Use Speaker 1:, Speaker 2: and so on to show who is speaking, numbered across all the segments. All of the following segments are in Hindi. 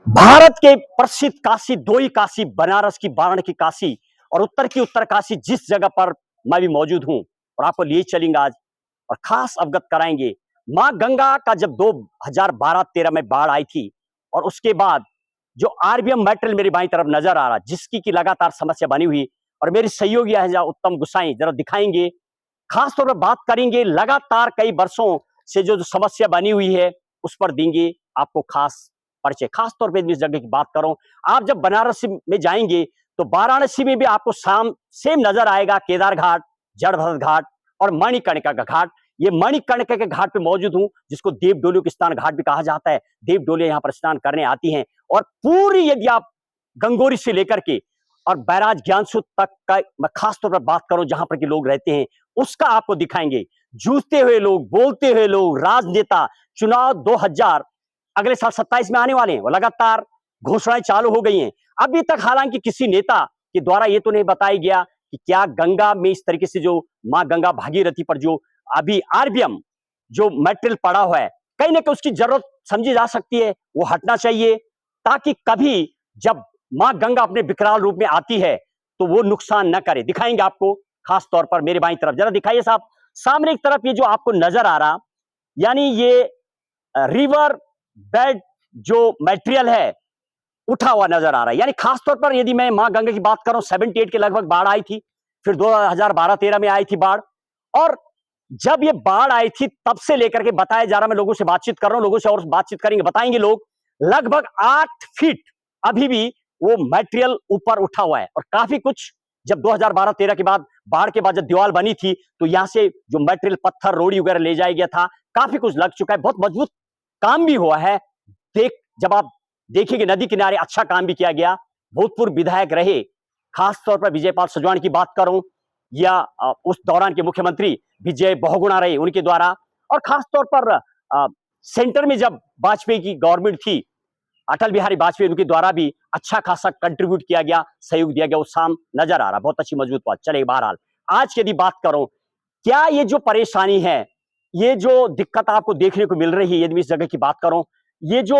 Speaker 1: भारत के प्रसिद्ध काशी, दो ही काशी, बनारस की वाराणसी की काशी और उत्तर की उत्तर काशी, जिस जगह पर मैं भी मौजूद हूं और आपको लिए चलेंगे आज और खास अवगत कराएंगे। मां गंगा का जब 2012-13 में बाढ़ आई थी और उसके बाद जो आरबीएम मेटल मेरी बाईं तरफ नजर आ रहा, जिसकी की लगातार समस्या बनी हुई, और मेरे सहयोगी है जरा उत्तम गुसाई जरा दिखाएंगे, खास तौर पर बात करेंगे लगातार कई वर्षों से जो समस्या बनी हुई है उस पर देंगे आपको खास परिचय। खास तौर पे इस जगह की बात करूं, आप जब बनारस में जाएंगे तो वाराणसी में भी आपको सेम नजर आएगा केदार घाट, जड़भरत घाट और मणिकर्णिका का घाट। ये मणिकर्णिका के घाट पे मौजूद हूं, जिसको देव डोलियों के स्नान घाट भी कहा जाता है। देव डोलियां यहां पर स्नान करने आती हैं और पूरी, यदि आप गंगोरी से लेकर के और बैराज ज्ञानसू तक का मैं खास तौर पर बात करूं जहां पर के लोग रहते हैं, उसका आपको दिखाएंगे। जूझते हुए लोग, बोलते हुए लोग, राजनेता, चुनाव 2000 अगले साल 27 में आने वाले हैं, वो लगातार घोषणाएं चालू हो गई हैं। अभी तक हालांकि किसी नेता के द्वारा ये तो नहीं बताया गया कि क्या गंगा में इस तरीके से जो मां गंगा भागीरथी पर जो अभी आरबीएम जो मेटेरियल पड़ा हुआ है, कहीं ना कहीं उसकी जरूरत समझी जा सकती है, वो हटना चाहिए, ताकि कभी जब मां गंगा अपने विकराल रूप में आती है तो वो नुकसान न करे। दिखाएंगे आपको खास तौर पर मेरे बाईं तरफ, जरा दिखाइए साहब, सामने एक तरफ ये जो आपको नजर आ रहा, यानी ये रिवर बेड जो मटेरियल है उठा हुआ नजर आ रहा है। यानी खास तौर पर यदि मैं मां गंगा की बात करूं, 78 के लगभग बाढ़ आई थी, फिर 2012-13 में आई थी बाढ़, और जब ये बाढ़ आई थी तब से लेकर के बताया जा रहा, मैं लोगों से बातचीत कर रहा हूं, लोगों से और बातचीत करेंगे, बताएंगे लोग, लगभग 8 फीट अभी भी वो मटेरियल ऊपर उठा हुआ है। और काफी कुछ जब 2012-13 के बाद बाढ़ के बाद जब दीवार बनी थी तो यहां से जो मटेरियल, पत्थर, रोड़ी वगैरह ले जाया गया था, काफी कुछ लग चुका है, बहुत मजबूत काम भी हुआ है। जब आप देखेंगे नदी किनारे अच्छा काम भी किया गया। भूतपूर्व विधायक रहे, खास तौर पर विजयपाल सजवाण की बात करूं, या उस दौरान के मुख्यमंत्री विजय बहुगुणा रहे, उनके द्वारा, और खास तौर पर सेंटर में जब वाजपेयी की गवर्नमेंट थी, अटल बिहारी वाजपेयी, उनके द्वारा भी अच्छा खासा कंट्रीब्यूट किया गया, सहयोग दिया गया, वो साम नजर आ रहा, बहुत अच्छी मजबूत बात। चले बहरहाल आज की यदि बात करूं, क्या ये जो परेशानी है, ये जो दिक्कत आपको देखने को मिल रही है, यदि इस जगह की बात करूं, ये जो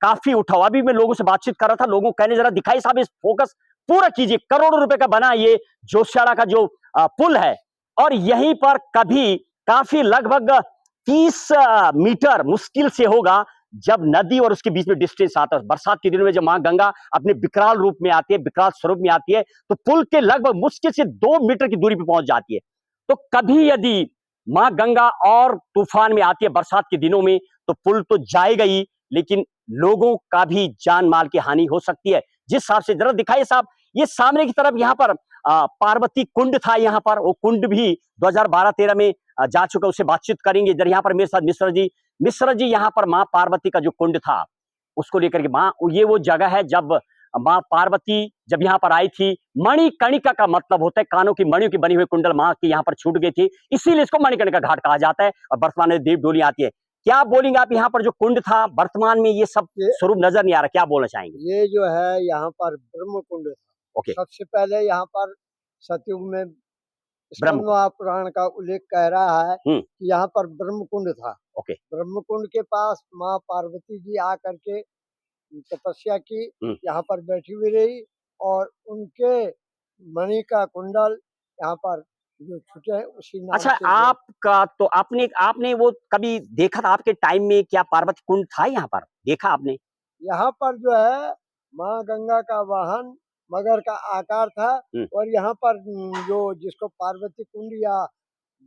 Speaker 1: काफी उठा हुआ, अभी मैं लोगों से बातचीत कर रहा था, लोगों कहने जरा दिखाई साहब, इस फोकस पूरा कीजिए, करोड़ों रुपए का बना ये जोशियाड़ा का जो पुल है, और यहीं पर कभी काफी लगभग 30 मीटर मुश्किल से होगा जब नदी और उसके बीच में डिस्टेंस आता है। बरसात के दिनों में जब मां गंगा अपने विकराल रूप में आती है, विकराल स्वरूप में आती है, तो पुल के लगभग मुश्किल से 2 मीटर की दूरी पर पहुंच जाती है। तो कभी यदि मां गंगा और तूफान में आती है बरसात के दिनों में, तो पुल तो जाएगा ही, लेकिन लोगों का भी जान माल की हानि हो सकती है। जिस हिसाब से, जरा दिखाइए साहब, ये सामने की तरफ यहाँ पर पार्वती कुंड था, यहाँ पर वो कुंड भी 2012-13 में जा चुका, उससे बातचीत करेंगे। जरा यहाँ पर मेरे साथ मिश्र जी यहाँ पर मां पार्वती का जो कुंड था उसको लेकर के, मां, ये वो जगह है जब मां पार्वती जब यहाँ पर आई थी, मणिकर्णिका का मतलब होता है कानों की मणियों की बनी हुई कुंडल मां की यहाँ पर छूट गई थी, इसीलिए इसको मणिकर्णिका घाट कहा जाता है, और वर्तमान में देव डोली आती है। क्या आप बोलेंगे, आप यहाँ पर जो कुंड था वर्तमान में ये सब स्वरूप नजर नहीं आ रहा, क्या बोलना चाहेंगे?
Speaker 2: ये जो है यहाँ पर ब्रह्म कुंड था।
Speaker 1: ओके,
Speaker 2: सबसे पहले यहाँ पर सतयुग में
Speaker 1: ब्रह्म,
Speaker 2: स्कंद महापुराण का उल्लेख कह रहा है कि यहाँ पर ब्रह्म कुंड था।
Speaker 1: ओके,
Speaker 2: ब्रह्म कुंड के पास माँ पार्वती जी आकर के तपस्या की, यहाँ पर बैठी हुई रही, और उनके मणि का कुंडल यहाँ पर जो छूटे हैं उसी नाम
Speaker 1: अच्छा,
Speaker 2: से
Speaker 1: आपका तो आपने आपने वो कभी देखा था आपके टाइम में, क्या पार्वती कुंड था यहाँ पर, देखा आपने?
Speaker 2: यहाँ पर जो है माँ गंगा का वाहन मगर का आकार था, और यहाँ पर जो जिसको पार्वती कुंड या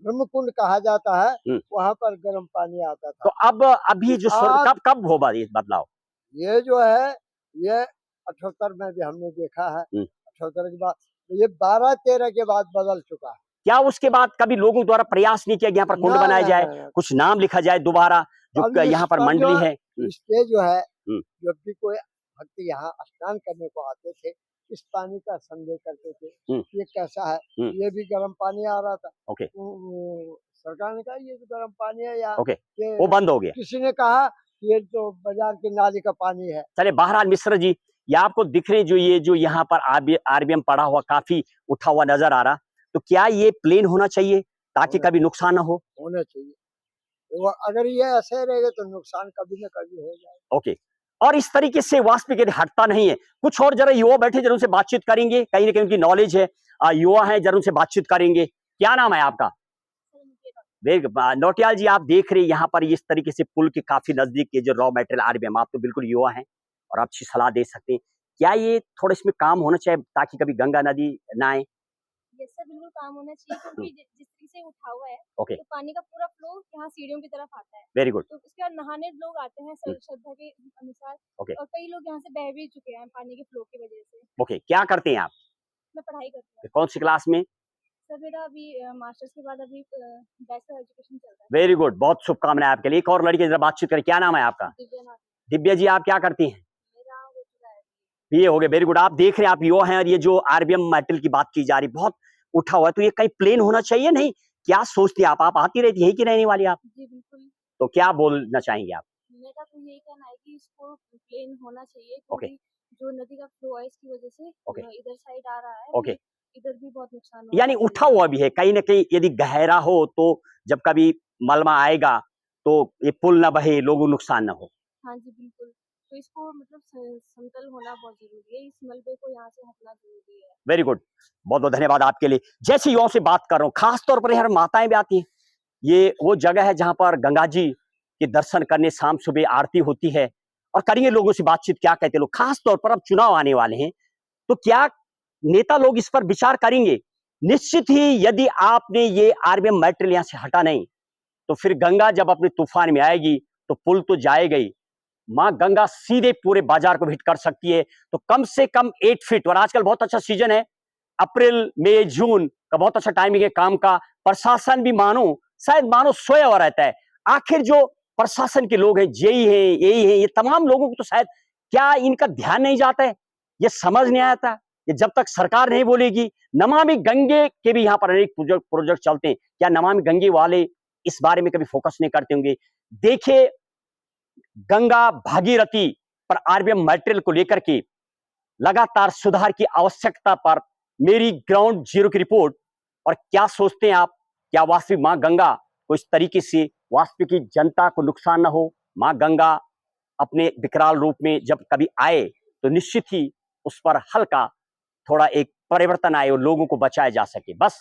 Speaker 2: ब्रह्म कुंड कहा जाता है, वहाँ पर गर्म पानी आता था।
Speaker 1: तो अब अभी जो कब कब होगा ये बदलाव?
Speaker 2: ये जो है ये 78 में भी हमने देखा है, 78 के बाद, ये 12-13 के बाद बदल चुका है।
Speaker 1: क्या उसके बाद कभी लोगों द्वारा प्रयास नहीं किया गया यहाँ पर कुंड बनाया जाए, कुछ नाम लिखा जाए दोबारा, जो यहाँ पर मंडली है?
Speaker 2: इसके जो है जब भी कोई भक्त यहाँ स्नान करने को आते थे, इस पानी का संदेह करते थे, ये कैसा है, ये भी गर्म पानी आ रहा था।
Speaker 1: ओके,
Speaker 2: सरकार ने कहा ये तो गर्म पानी है यार,
Speaker 1: ओके, वो बंद हो गया।
Speaker 2: किसी ने कहा ये तो बाजार की नाली का पानी है।
Speaker 1: चले बहरहाल मिश्र जी, ये आपको दिख रहे जो ये जो यहाँ पर आरबीएम पड़ा हुआ काफी उठा हुआ नजर आ रहा, तो क्या ये प्लेन होना चाहिए ताकि कभी नुकसान ना हो?
Speaker 2: होना चाहिए, तो अगर ये ऐसे रहेगा तो नुकसान कभी ना कभी हो जाएगा।
Speaker 1: ओके, और इस तरीके से वास्तविक यदि हटता नहीं है, कुछ और जरा युवा बैठे जरा उनसे बातचीत करेंगे, कहीं ना कहीं उनकी नॉलेज है, युवा है, जरा उनसे बातचीत करेंगे। क्या नाम है आपका? नौटियाल जी, आप देख रहे हैं यहाँ पर इस तरीके से पुल के काफी नजदीक ये जो रॉ मटेरियल आरबीएम, आप तो बिल्कुल युवा हैं और आप अच्छी सलाह दे सकते हैं। क्या ये थोड़ा इसमें काम होना चाहिए ताकि कभी गंगा नदी ना आए?
Speaker 3: यस सर, बिल्कुल काम होना चाहिए क्योंकि जिस तरीके से उठा हुआ है
Speaker 1: ओके,
Speaker 3: तो पानी का पूरा फ्लो यहाँ सीढ़ियों की तरफ आता है।
Speaker 1: Very good.
Speaker 3: तो उसके बाद नहाने लोग आते हैं श्रद्धा के अनुसार।
Speaker 1: ओके
Speaker 3: और कई लोग यहाँ से बह भी चुके हैं पानी के फ्लो की वजह से।
Speaker 1: ओके, क्या करते हैं आप?
Speaker 3: मैं पढ़ाई करती हूँ
Speaker 1: कौन सी क्लास में?
Speaker 3: सर। मेरा अभी मास्टर्स के बाद अभी बैचलर एजुकेशन चल रहा है।
Speaker 1: वेरी गुड, बहुत शुभकामनाएं आपके लिए। एक और लड़की जरा बातचीत करें, क्या नाम है आपका?
Speaker 3: दिव्या।
Speaker 1: दिव्या जी, आप क्या करती हैं?
Speaker 3: मेरा हो चुका है।
Speaker 1: ये हो गए, वेरी गुड। आप देख रहे हैं, आप युवा हैं और ये जो आरबीएम मेटल की बात की जा रही, बहुत उठा हुआ है, तो ये कहीं प्लेन होना चाहिए नहीं? क्या सोचती है आप आती रहती है कि रहने वाली आप?
Speaker 3: जी बिल्कुल।
Speaker 1: तो क्या बोलना चाहेंगे आप?
Speaker 3: मेरा तो यही कहना है कि इसको प्लेन होना चाहिए
Speaker 1: ओके
Speaker 3: क्योंकि जो नदी का फ्लो है इसकी वजह से
Speaker 1: ओके
Speaker 3: इधर साइड आ रहा है।
Speaker 1: ओके,
Speaker 3: इधर भी बहुत नुकसान हो
Speaker 1: यानी
Speaker 3: रहा है।
Speaker 1: उठा हुआ भी है कहीं ना कहीं, यदि गहरा हो तो जब कभी मलबा आएगा तो ये पुल ना बहे, लोगों को नुकसान ना हो।
Speaker 3: हाँ जी बिल्कुल। तो इसको मतलब समतल होना बहुत जरूरी है। इस मलबे को यहाँ से हटना जरूरी है।
Speaker 1: वेरी गुड, बहुत बहुत धन्यवाद आपके लिए। जैसे युवाओं से बात कर रहा हूँ, खास तौर पर यार माताएं भी आती हैं। ये वो जगह है जहां पर गंगा जी के दर्शन करने शाम सुबह आरती होती है, और करेंगे लोगों से बातचीत, क्या कहते हैं लोग। खास तौर पर अब चुनाव आने वाले हैं, तो क्या नेता लोग इस पर विचार करेंगे? निश्चित ही यदि आपने ये आरबीएम मेटेरियल यहां से हटा नहीं, तो फिर गंगा जब अपने तूफान में आएगी तो पुल तो जाएगा ही, मां गंगा सीधे पूरे बाजार को हिट कर सकती है। तो कम से कम 8 फीट, और आजकल बहुत अच्छा सीजन है, अप्रैल मई जून का बहुत अच्छा टाइमिंग है काम का। प्रशासन भी मानो शायद मानो सोया हुआ रहता है। आखिर जो प्रशासन के लोग हैं, जेई हैं, यही है, ये तमाम लोगों को तो शायद क्या इनका ध्यान नहीं जाता है, ये समझ नहीं आता। ये जब तक सरकार नहीं बोलेगी, नमामि गंगे के भी यहाँ पर अनेक प्रोजेक्ट चलते हैं, क्या नमामि गंगे वाले इस बारे में कभी फोकस नहीं करते होंगे? देखिए, गंगा भागीरथी पर आरबीएम मटेरियल को लेकर के लगातार सुधार की आवश्यकता पर मेरी ग्राउंड जीरो की रिपोर्ट। और क्या सोचते हैं आप, क्या वास्तविक मां गंगा को इस तरीके से वास्तविक की जनता को नुकसान ना हो? मां गंगा अपने विकराल रूप में जब कभी आए तो निश्चित ही उस पर हल्का थोड़ा एक परिवर्तन आए और लोगों को बचाया जा सके। बस